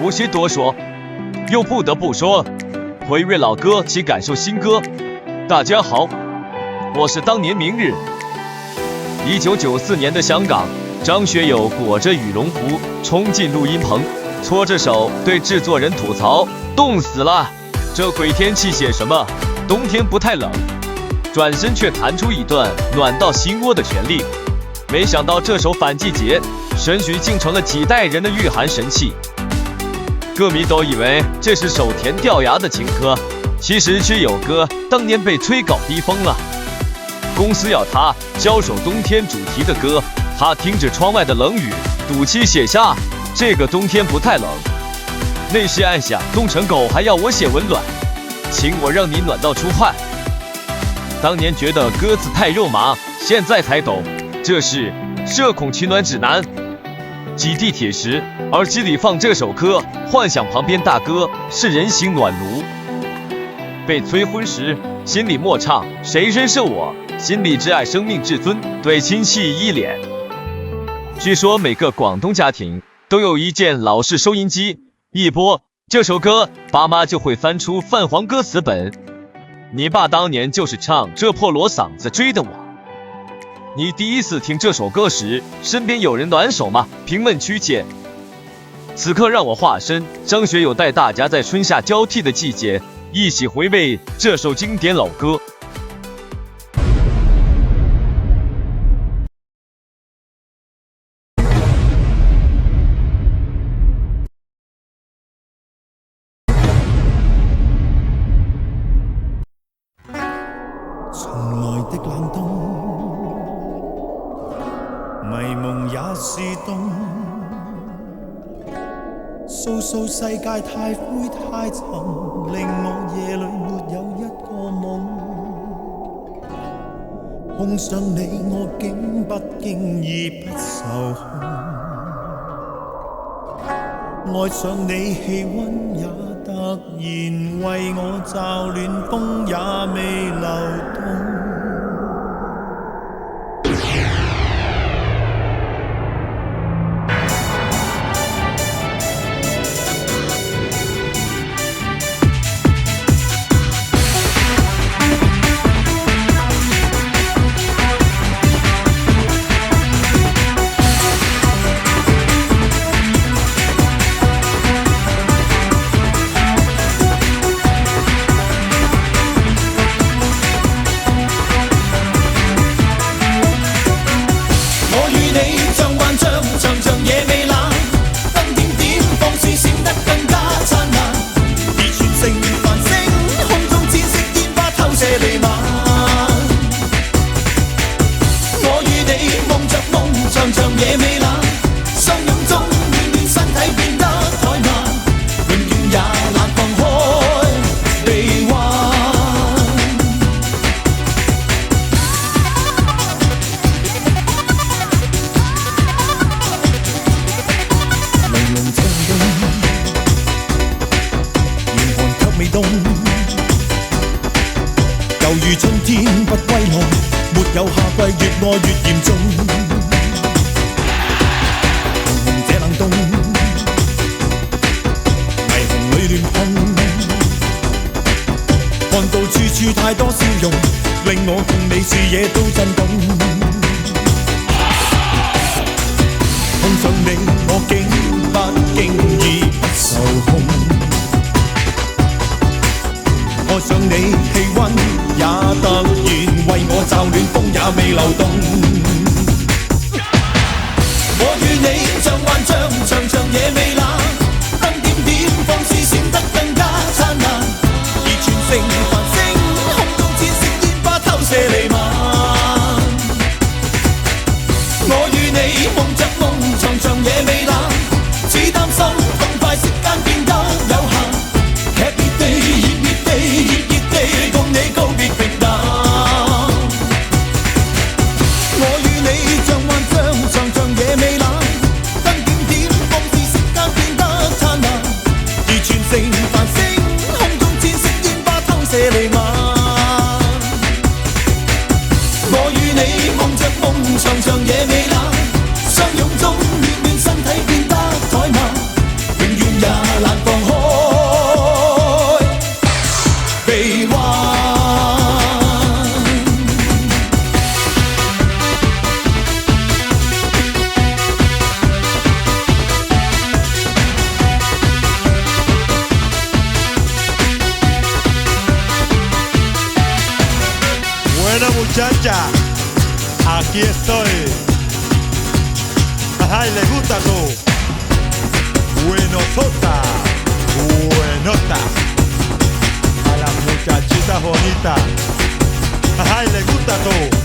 无需多说，又不得不说，回味老歌及感受新歌。大家好，我是当年明日。1994年的香港，张学友裹着羽绒服冲进录音棚，搓着手对制作人吐槽：“冻死了，这鬼天气写什么？冬天不太冷。”转身却弹出一段暖到心窝的旋律。没想到这首《反季节》神曲竟成了几代人的御寒神器。歌迷都以为这是首甜掉牙的情歌，其实曲友歌当年被催稿逼疯了。公司要他交首冬天主题的歌，他听着窗外的冷雨，赌气写下这个冬天不太冷。内心暗想，冻成狗还要我写温暖，请我让你暖到出汗。当年觉得歌词太肉麻，现在才懂，这是社恐取暖指南。挤地铁时，耳机里放这首歌，幻想旁边大哥是人形暖炉。被催婚时，心里默唱谁人是我，心里只爱生命至尊，对亲戚依恋。据说每个广东家庭都有一件老式收音机，一播这首歌，爸妈就会翻出泛黄歌词本。你爸当年就是唱这破锣嗓子追的我。你第一次听这首歌时，身边有人暖手吗？评论区见。此刻让我化身张学友，带大家在春夏交替的季节，一起回味这首经典老歌。從來的冷冬，迷夢也是冬。訴訴世界太灰太沉，令我夜裏沒有一個夢。碰上你我竟不經意不受控，愛上你氣溫也突然為我驟暖，風也未流動。猶如春天不歸來，沒有夏季，越愛越嚴重。紅紅這冷冬，霓虹裏亂碰，看到處處太多笑容，令我共你視野都震動。碰上你，我竟不經意不受控。愛上你，氣溫也突然為我驟暖，風也未流動。我與你像幻象，長長夜未冷，燈點點放肆閃得更加燦爛，而全城繁星，空中濺色煙花偷射彌漫。我與你夢着夢，長長夜未冷，只擔心咁快時間變得有限。劇烈地，熱熱地，共你告別平淡。我難放開臂彎。Bueno muchacha, aquí estoy. Ay, le gusta tú. Buenosota, buenota. A las muchachitas bonitas. Ay, le gusta tú.